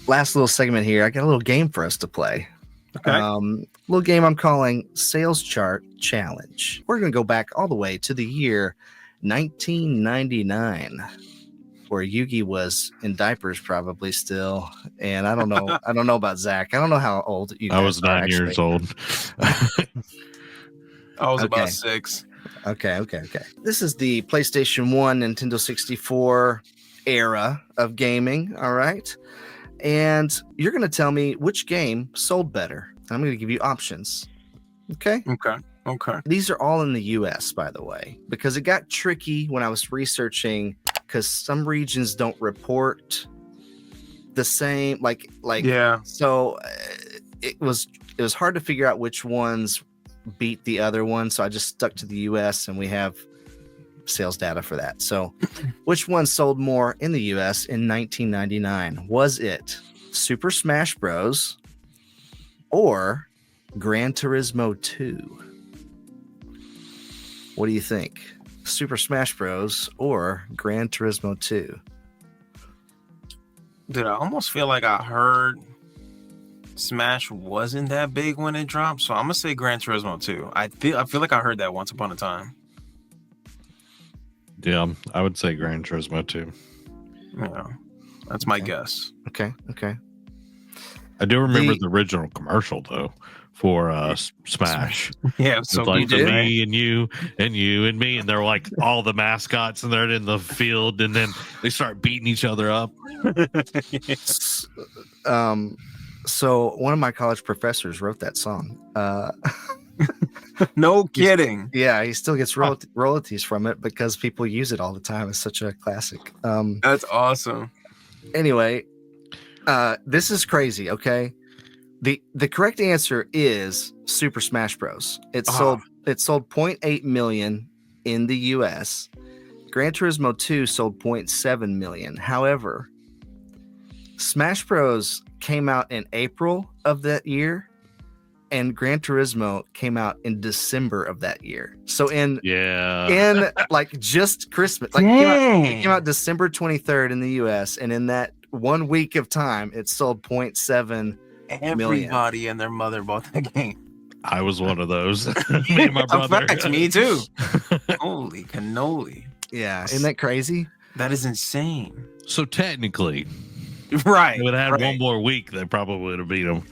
last little segment here. I got a little game for us to play. Okay. Little game I'm calling Sales Chart Challenge. We're going to go back all the way to the year 1999, where Yugi was in diapers probably still. And I don't know. I don't know about Zach. I don't know how old you guys I was 9 years old. I was Okay. about 6. Okay. This is the PlayStation 1, Nintendo 64 era of gaming. All right. And you're going to tell me which game sold better. I'm going to give you options. Okay. Okay. These are all in the US, by the way, because it got tricky when I was researching, because some regions don't report the same, Yeah. So it was hard to figure out which ones beat the other one. So I just stuck to the US, and we have sales data for that. So which one sold more in the US in 1999? Was it Super Smash Bros. Or Gran Turismo 2? What do you think? Super Smash Bros. Or Gran Turismo 2? Dude, I almost feel like I heard Smash wasn't that big when it dropped, so I'm gonna say Gran Turismo 2. I feel like I heard that once upon a time. Yeah, I would say Gran Turismo 2. Yeah, that's my guess. Okay. I do remember the original commercial though for Smash. Yeah, so like you did. Me and you and you and me, and they're like all the mascots, and they're in the field, and then they start beating each other up. So one of my college professors wrote that song. No kidding. Yeah, he still gets royalties from it because people use it all the time. It's such a classic. That's awesome. Anyway, this is crazy. Okay, the correct answer is Super Smash Bros. It sold 0.8 million in the US. Gran Turismo 2 sold 0.7 million. However, Smash Bros came out in April of that year, and Gran Turismo came out in December of that year. So in like just Christmas, like it came out December 23rd in the US, and in that 1 week of time, it sold 0.7 Everybody million. and their mother bought that game. I was one of those. Me and my brother. Fact, me too. Holy cannoli. Yeah, isn't that crazy? That is insane. So technically, right. If it had one more week, they probably would have beat them.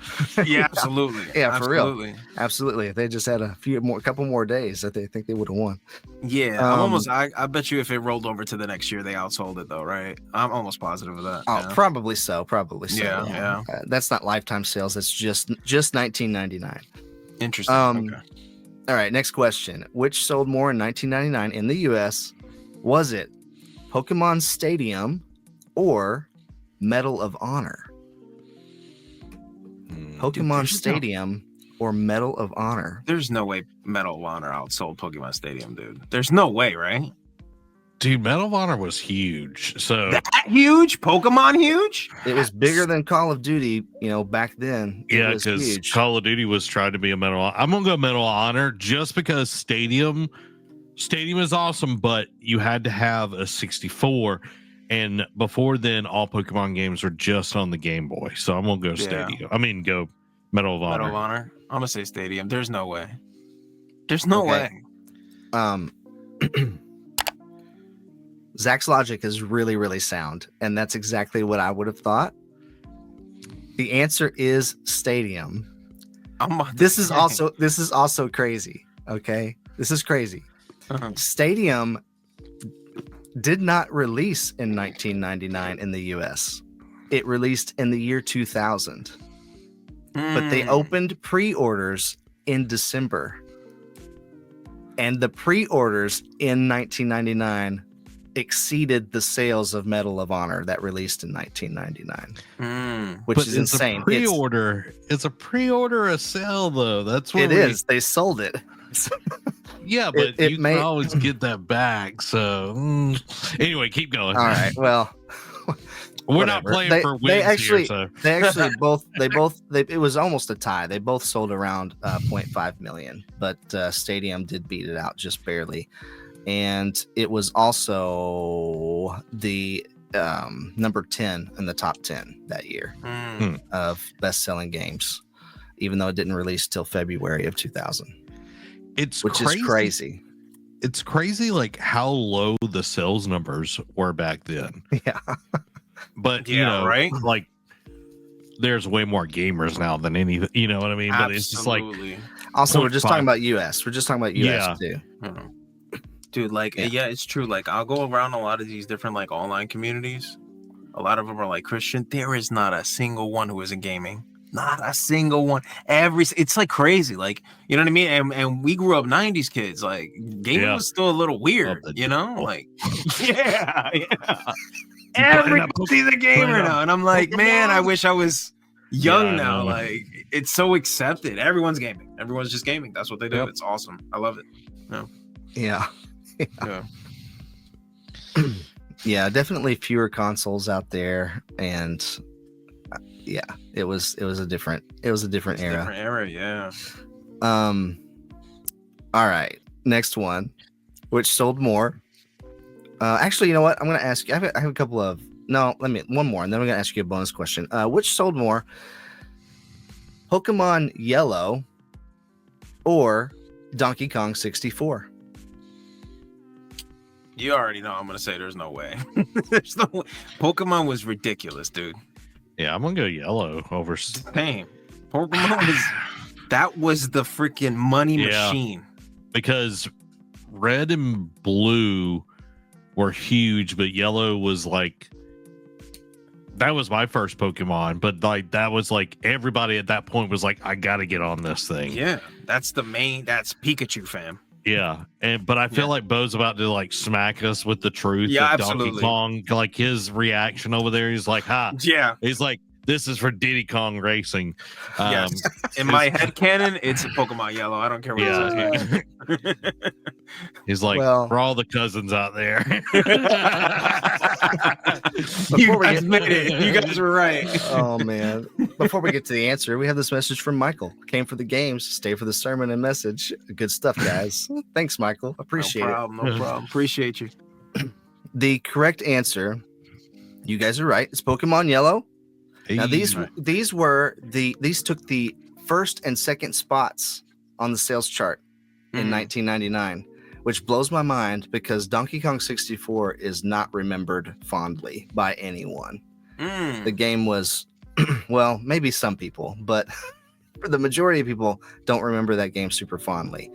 Yeah, absolutely. Yeah, for real. Absolutely. If they just had a couple more days, I think they would have won. Yeah, I bet you if it rolled over to the next year, they outsold it though, right? I'm almost positive of that. Oh, yeah. Probably so. Yeah. That's not lifetime sales. That's just 1999. Interesting. Okay. All right, next question. Which sold more in 1999 in the US? Was it Pokemon Stadium or Medal of Honor? Pokemon Stadium or Medal of Honor? There's no way Medal of Honor outsold Pokemon Stadium, dude. There's no way, right? Dude, Medal of Honor was huge. So that huge? Pokemon huge? It was bigger than Call of Duty, back then. Yeah, because Call of Duty was trying to be a Medal of Honor. I'm gonna go Medal of Honor just because Stadium is awesome, but you had to have a 64. And before then, all Pokemon games were just on the Game Boy. So I'm gonna go Stadium. I mean, go Medal of Honor. Medal of Honor. I'm gonna say Stadium. There's no way. There's no way. Zach's logic is really, really sound, and that's exactly what I would have thought. The answer is Stadium. This is also crazy. Okay, this is crazy. Stadium did not release in 1999 in the US. It released in the year 2000. But they opened pre-orders in December. And the pre-orders in 1999 exceeded the sales of Medal of Honor that released in 1999. Which is insane. It's a pre-order, a sale though. That's what it is. They sold it. Yeah, but you can always get that back. So anyway, keep going. All right. Well, we're not playing for wins here. So. It was almost a tie. They both sold around 0.5 million, but Stadium did beat it out just barely. And it was also the number 10 in the top 10 that year of best-selling games, even though it didn't release till February of 2000. Which is crazy. It's crazy, like how low the sales numbers were back then. Yeah, but you know, right? Like there's way more gamers now than any. You know what I mean? Absolutely. But it's just like. Also, we're just talking about US. We're just talking about US too. Dude, like, yeah, it's true. Like, I'll go around a lot of these different, like, online communities. A lot of them are, like, Christian. There is not a single one who isn't gaming. Not a single one. It's, like, crazy. Like, you know what I mean? And we grew up 90s kids. Like, gaming was still a little weird, you know? Like, yeah. Everybody's a gamer now. And I'm like, man, I wish I was young now. Like, it's so accepted. Everyone's gaming. Everyone's just gaming. That's what they do. It's awesome. I love it. Yeah. Yeah, definitely fewer consoles out there, and it was a different era. Different era, yeah. All right, next one, which sold more. Actually, you know what? I'm gonna ask you. I have a couple of one more, and then I'm gonna ask you a bonus question. Which sold more, Pokemon Yellow or Donkey Kong 64? You already know I'm gonna say there's no way. There's no way. Pokemon was ridiculous, dude. Yeah, I'm gonna go Yellow over. Same. Pokemon was the freaking money machine. Because Red and Blue were huge, but Yellow was like, that was my first Pokemon, but like that was like everybody at that point was like, I gotta get on this thing. Yeah, that's Pikachu, fam. Yeah, but I feel like Bo's about to like smack us with the truth. Yeah, that absolutely. Donkey Kong, like his reaction over there, he's like, "Ha!" Yeah, he's like, "This is for Diddy Kong Racing." Yes. In my head canon, it's Pokemon Yellow. I don't care what it says. He's like, for all the cousins out there. You guys made it. You guys were right. Oh man! Before we get to the answer, we have this message from Michael. Came for the games, stay for the sermon and message. Good stuff, guys. Thanks, Michael. Appreciate it. No problem. Appreciate you. The correct answer, you guys are right. It's Pokemon Yellow. Now these took the first and second spots on the sales chart in 1999, which blows my mind because Donkey Kong 64 is not remembered fondly by anyone. The game was, well, maybe some people, but for the majority of people don't remember that game super fondly.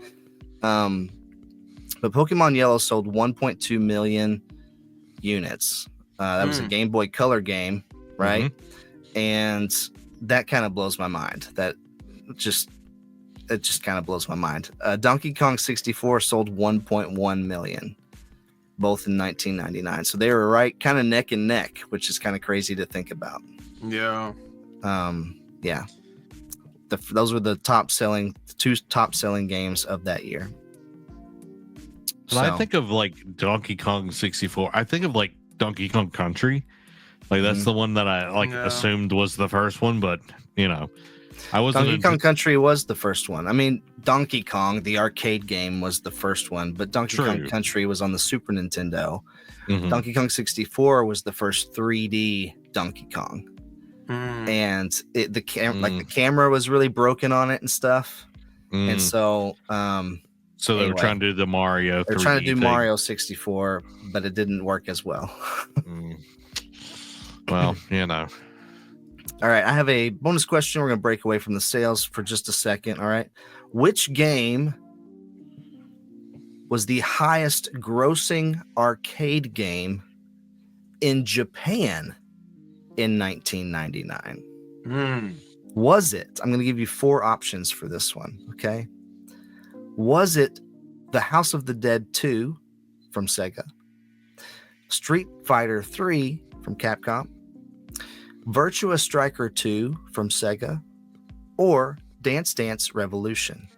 But Pokemon Yellow sold 1.2 million units. That was a Game Boy Color game, right? And that kind of blows my mind. It just kind of blows my mind. Donkey Kong 64 sold 1.1 million, both in 1999. So they were right, kind of neck and neck, which is kind of crazy to think about. Yeah. Yeah. Those were the two top selling games of that year. When I think of like Donkey Kong 64, I think of like Donkey Kong Country. Like that's the one that I assumed was the first one, but I wasn't. Donkey Kong Country was the first one. I mean, Donkey Kong, the arcade game, was the first one, but Donkey Kong Country was on the Super Nintendo. Donkey Kong 64 was the first 3D Donkey Kong, and the camera was really broken on it and stuff, and so they were trying to do the Mario. They're trying to do Mario 64, but it didn't work as well. Well, All right, I have a bonus question. We're going to break away from the sales for just a second. All right. Which game was the highest grossing arcade game in Japan in 1999? Was it? I'm going to give you 4 options for this one. Okay. Was it The House of the Dead 2 from Sega? Street Fighter 3 from Capcom? Virtua Striker 2 from Sega, or Dance Dance Revolution?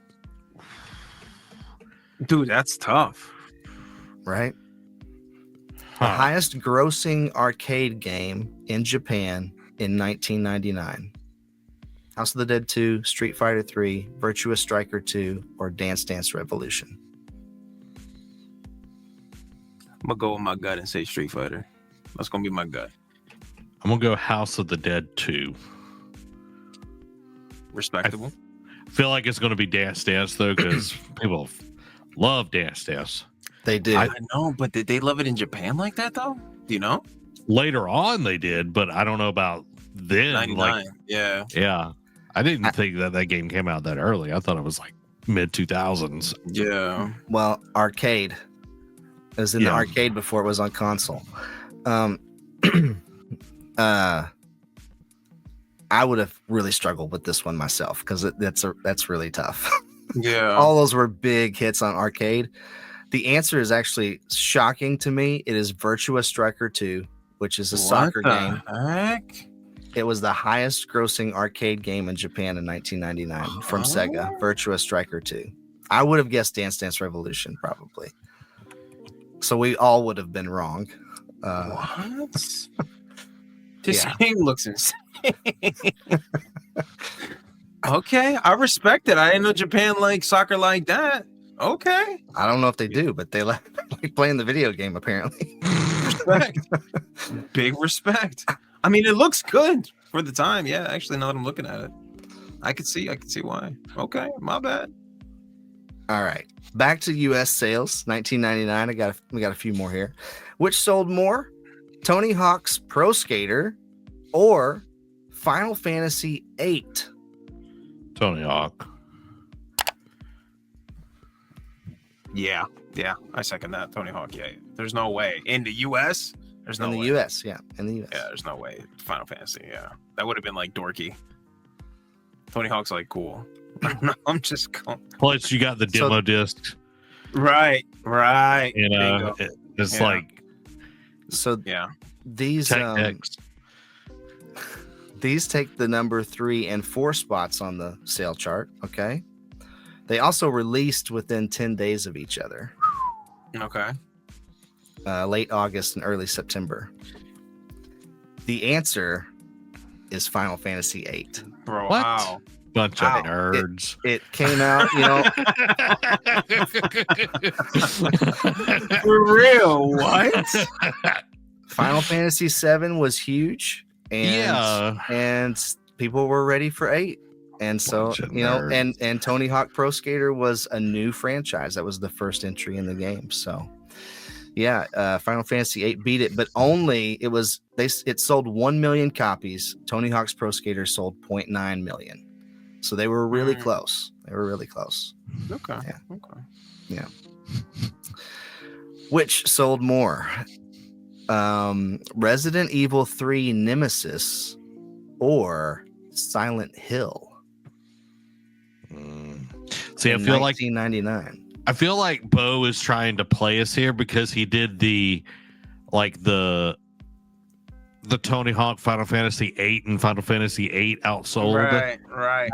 Dude, that's tough. Right? The highest grossing arcade game in Japan in 1999. House of the Dead 2, Street Fighter 3, Virtua Striker 2, or Dance Dance Revolution? I'm going to go with my gut and say Street Fighter. That's gonna be my gut. I'm gonna go House of the Dead 2. Respectable. I feel like it's gonna be Dance Dance though, because people love Dance Dance. They do. I know, but did they love it in Japan like that though? Do you know? Later on they did, but I don't know about then. 99. Like, yeah. I didn't think that game came out that early. I thought it was like mid 2000s. Yeah. Well, arcade. It was in the arcade before it was on console. I would have really struggled with this one myself because that's really tough. Yeah. All those were big hits on arcade. The answer is actually shocking to me. It is Virtua Striker 2, which is a soccer game. Heck? It was the highest grossing arcade game in Japan in 1999 from Sega, Virtua Striker 2. I would have guessed Dance Dance Revolution probably. So we all would have been wrong. What? This game looks insane. Okay, I respect it. I didn't know Japan liked soccer like that. Okay. I don't know if they do, but they like playing the video game apparently. Respect. Big respect. I mean, it looks good for the time. Yeah, actually, now that I'm looking at it, I could see why. Okay, my bad. All right, back to U.S. sales, 1999. We got a few more here. Which sold more, Tony Hawk's Pro Skater or Final Fantasy VIII? Tony Hawk. Yeah, I second that. Tony Hawk. Yeah, there's no way in the U.S. There's no way. In the U.S. Yeah, in the U.S. Yeah, there's no way. Final Fantasy. Yeah, that would have been like dorky. Tony Hawk's like cool. I'm just going. Plus, you got the demo disc. Right. You know, it's like. So yeah, these take the number 3 and 4 spots on the sale chart. Okay. They also released within 10 days of each other. Okay. Late August and early September. The answer is Final Fantasy VIII. Bro, what? wow. Bunch of nerds. It came out, you know. For real? What? Final Fantasy VII was huge. And people were ready for 8. And so, you know, and Tony Hawk Pro Skater was a new franchise. That was the first entry in the game. So, yeah, Final Fantasy VIII beat it, but only it sold 1 million copies. Tony Hawk's Pro Skater sold 0.9 million. So they were really close. Okay. Yeah. Okay. Yeah. Which sold more? Resident Evil 3 Nemesis or Silent Hill? See, I feel 1999. I feel like Bo is trying to play us here because he did the Tony Hawk Final Fantasy VIII and Final Fantasy VIII outsold. Right.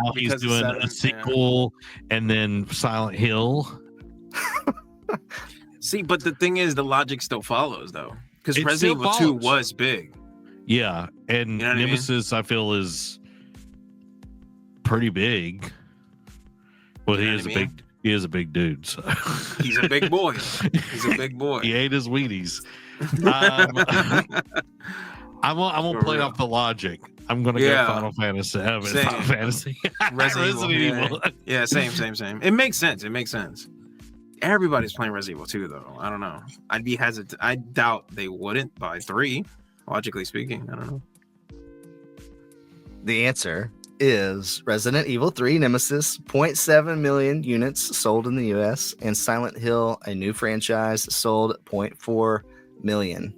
Now he's doing a sequel and then Silent Hill. See, but the thing is, the logic still follows though, because Resident Evil 2 was big. Yeah, and you know Nemesis I feel is pretty big. Well, he is a big dude. So. He's a big boy. He ate his Wheaties. I'm gonna play off the logic. I'm gonna go Final Fantasy. Final Fantasy. Resident Evil. Yeah, same. It makes sense. Everybody's playing Resident Evil 2 though. I don't know. I'd be hesitant. I doubt they wouldn't buy 3. Logically speaking, I don't know. The answer is Resident Evil 3 Nemesis, 0.7 million units sold in the US, and Silent Hill, a new franchise, sold 0.4 million.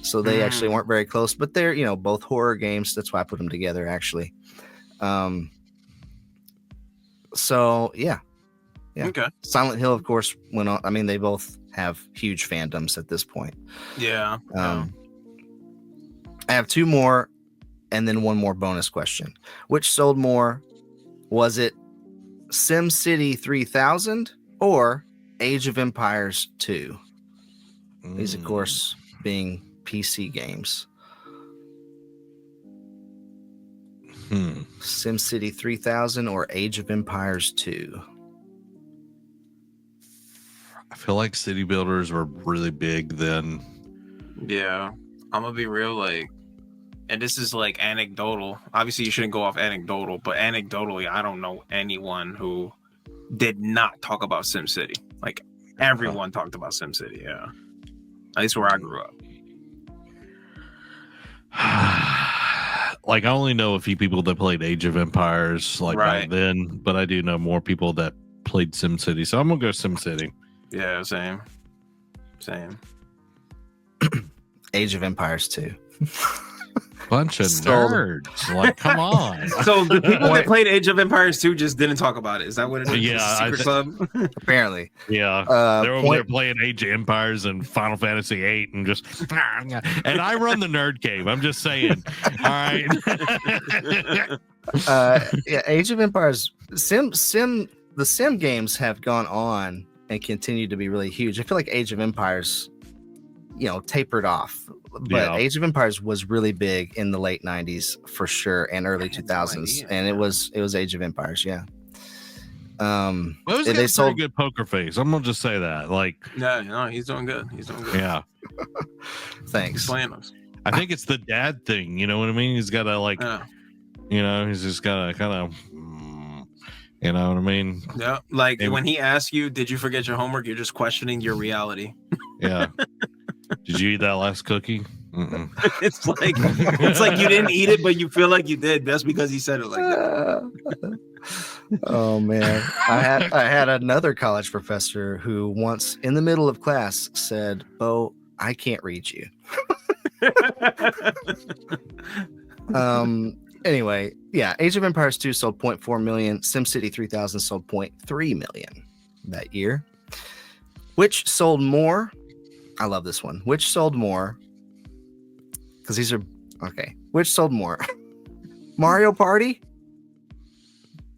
So they actually weren't very close, but they're, you know, both horror games. That's why I put them together actually. So yeah. Okay. Silent Hill, of course, went on. I mean, they both have huge fandoms at this point. Yeah. I have 2 more and then 1 more bonus question. Which sold more? Was it SimCity 3000 or Age of Empires 2? These, of course, being PC games. SimCity 3000 or Age of Empires 2? I feel like city builders were really big then. Yeah. I'm gonna be real, like, and this is like anecdotal. Obviously, you shouldn't go off anecdotal, but anecdotally, I don't know anyone who did not talk about SimCity. Like, everyone talked about SimCity. Yeah, at least where I grew up. Like, I only know a few people that played Age of Empires back then, but I do know more people that played SimCity. So I'm gonna go SimCity. Yeah, same. Age of Empires 2. Bunch of nerds. Like, come on. So the people that played Age of Empires 2 just didn't talk about it. Is that what it is? Yeah, Secret club. Apparently. Yeah. They're over there playing Age of Empires and Final Fantasy VIII and just and I run the nerd cave. I'm just saying. All right. Yeah, Age of Empires the sim games have gone on and continue to be really huge. I feel like Age of Empires, tapered off. But Age of Empires was really big in the late 90s for sure and early 2000s. And it was Age of Empires, yeah. They sold a good poker face. I'm gonna just say that. Like, no, he's doing good. Yeah. Thanks. He's playing us. I think it's the dad thing, you know what I mean? He's gotta he's just gotta kind of you know what I mean? Yeah. Like when he asks you, did you forget your homework? You're just questioning your reality. Yeah. Did you eat that last cookie? It's like you didn't eat it, but you feel like you did. That's because he said it like that. Oh man, I had another college professor who once in the middle of class said, "Bo, I can't read you." Anyway, yeah, Age of Empires 2 sold 0.4 million. SimCity 3000 sold 0.3 million that year. Which sold more? I love this one. Which sold more? Because these are okay. Which sold more? Mario Party?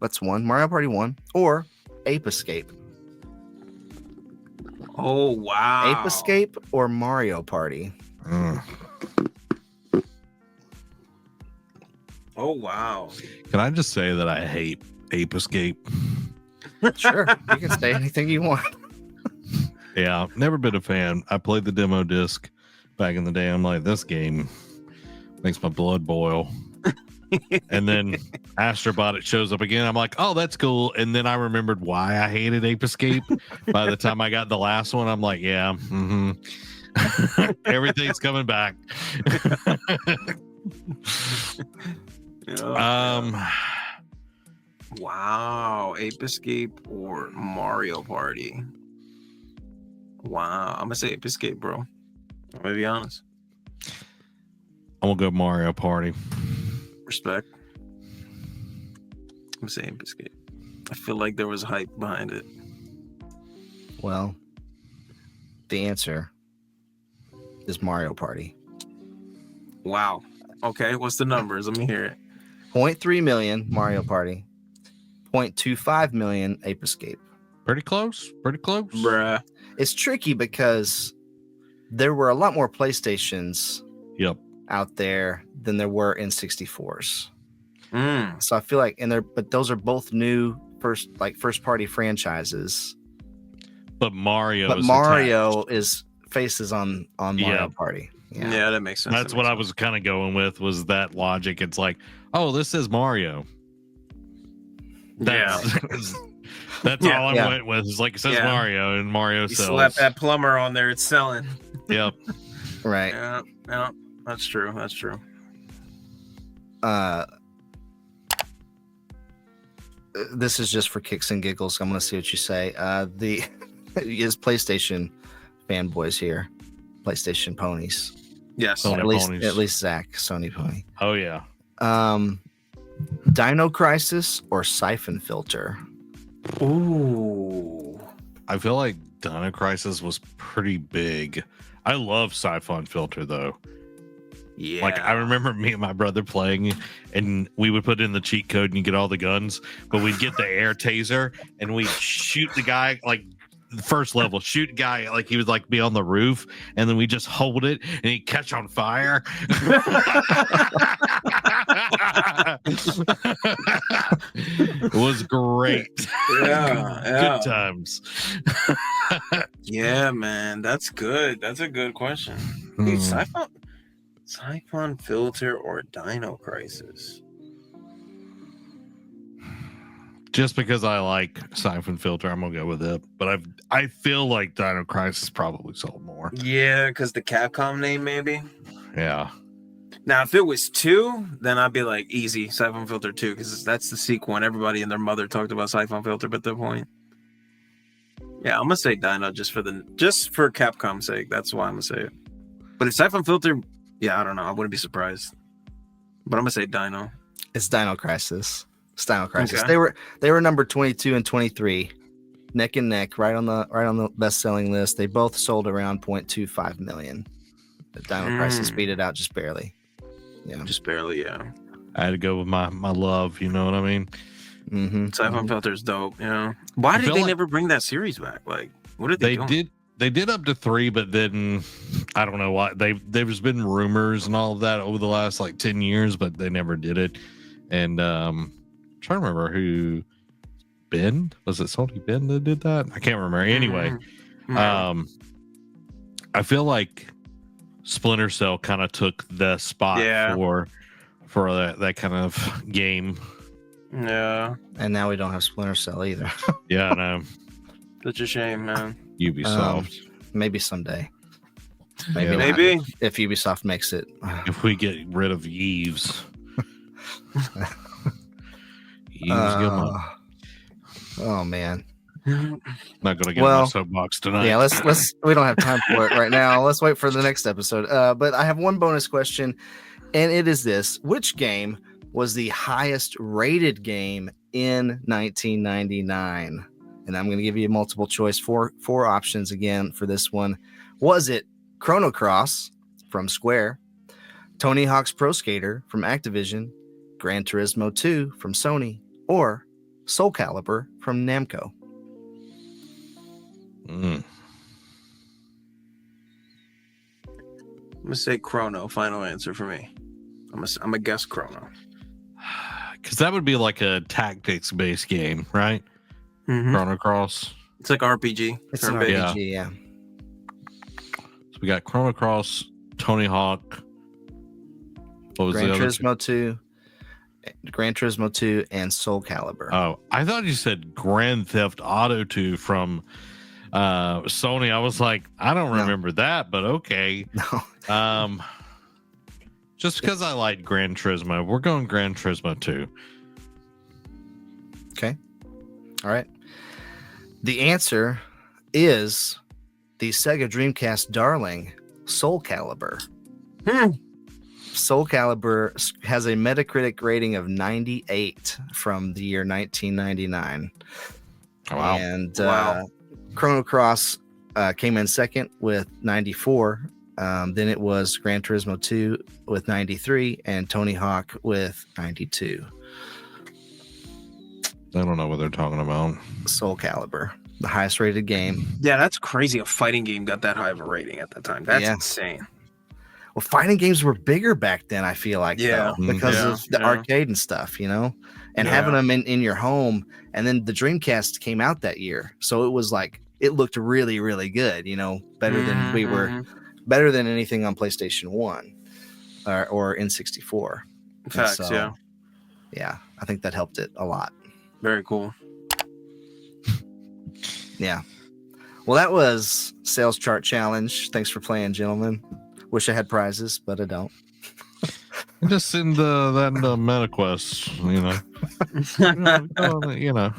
That's one. Mario Party 1 or Ape Escape? Oh wow. Ape Escape or Mario Party? Oh wow. Can I just say that I hate Ape Escape? Sure. You can say anything you want. Yeah, never been a fan. I played the demo disc back in the day. I'm like, this game makes my blood boil. And then Astrobot, it shows up again. I'm like, oh, that's cool. And then I remembered why I hated Ape Escape. By the time I got the last one, I'm like, yeah, everything's coming back. Wow, Ape Escape or Mario Party? Wow, I'm gonna say Ape Escape, bro. I'm gonna be honest. I'm gonna go Mario Party. Respect. I'm saying Ape Escape. I feel like there was hype behind it. Well, the answer is Mario Party. Wow. Okay, what's the numbers? Let me hear it. 0.3 million Mario Party. 0.25 million Ape Escape. Pretty close. Bruh. It's tricky because there were a lot more PlayStations out there than there were in 64s. So I feel like but those are both new first party franchises. But Mario is faces on Mario Party. Yeah, that makes sense. That's what I was kind of going with, was that logic. It's like, oh, this is Mario. That's all I went with. It's like, it says Mario, and Mario sells. You slap that plumber on there, it's selling. Yep. Right. Yeah, that's true. This is just for kicks and giggles. I'm going to see what you say. Is PlayStation fanboys here? PlayStation ponies. Yes. At least Zach, Sony pony. Oh yeah. Dino Crisis or Siphon Filter? Ooh. I feel like Dino Crisis was pretty big. I love Siphon Filter though. Yeah. Like, I remember me and my brother playing, and we would put in the cheat code and you get all the guns, but we'd get the air taser and we'd shoot the guy, like the first level, shoot a guy like he would like be on the roof, and then we just hold it and he'd catch on fire. It was great. Yeah. Good times. Yeah, man. That's good. That's a good question. Dude, Siphon Filter or Dino Crisis? Just because I like Siphon Filter, I'm gonna go with it. But I feel like Dino Crisis probably sold more. Yeah, because the Capcom name, maybe. Yeah. Now, if it was 2, then I'd be like, easy, Siphon Filter 2, because that's the sequel, and everybody and their mother talked about Siphon Filter at that point. Yeah, I'm gonna say Dino just for Capcom's sake. That's why I'm gonna say it. But if Siphon Filter, yeah, I don't know. I wouldn't be surprised. But I'm gonna say Dino. It's Dino Crisis. It's Dino Crisis. Okay. They were number 22 and 23, neck and neck, right on the best selling list. They both sold around 0.25 million. The Dino Crisis beat it out just barely. Yeah, just barely. Yeah, I had to go with my love. You know what I mean? Mm-hmm. Siphon Filter's dope. Yeah. Why did they never bring that series back? Like, what did they do? They did up to 3, but then I don't know why. There's been rumors and all of that over the last like 10 years, but they never did it. And I'm trying to remember who was it Sony Ben that did that? I can't remember. Anyway, I feel like Splinter Cell kind of took the spot for that kind of game. Yeah. And now we don't have Splinter Cell either. Yeah, I know. Such a shame, man. Ubisoft. Maybe someday. Maybe. If Ubisoft makes it. If we get rid of Eves. Oh man. Not gonna get my soapbox tonight. Yeah, let's we don't have time for it right now. Let's wait for the next episode. But I have one bonus question, and it is this: which game was the highest rated game in 1999? And I'm going to give you a multiple choice, four options again for this one. Was it Chrono Cross from Square, Tony Hawk's Pro Skater from Activision, Gran Turismo 2 from Sony, or Soul Calibur from Namco? I'm gonna say Chrono. Final answer for me. I'm gonna guess Chrono. Because that would be like a tactics-based game, right? Mm-hmm. Chrono Cross. It's like RPG. It's an RPG, yeah. So we got Chrono Cross, Tony Hawk. What was Gran the other Turismo 2, Gran Turismo 2, and Soul Calibur. Oh, I thought you said Grand Theft Auto 2 from Sony. I was like, I don't remember that, but okay. No. Just because I like Gran Turismo, we're going Gran Turismo 2. Okay. All right. The answer is the Sega Dreamcast darling, Soul Calibur. Soul Calibur has a Metacritic rating of 98 from the year 1999. Oh, wow. And Chrono Cross came in second with 94. Then it was Gran Turismo 2 with 93 and Tony Hawk with 92. I don't know what they're talking about. Soul Calibur, the highest rated game. Yeah, that's crazy. A fighting game got that high of a rating at the time. That's insane. Well, fighting games were bigger back then, I feel like, though, because of the arcade and stuff, you know, and having them in your home. And then the Dreamcast came out that year. So it was like, it looked really, really good, you know, better than anything on PlayStation 1 or N64. Facts, so, yeah, I think that helped it a lot. Very cool. Yeah. Well, that was Sales Chart Challenge. Thanks for playing, gentlemen. Wish I had prizes, but I don't. Just send that MetaQuest, you know.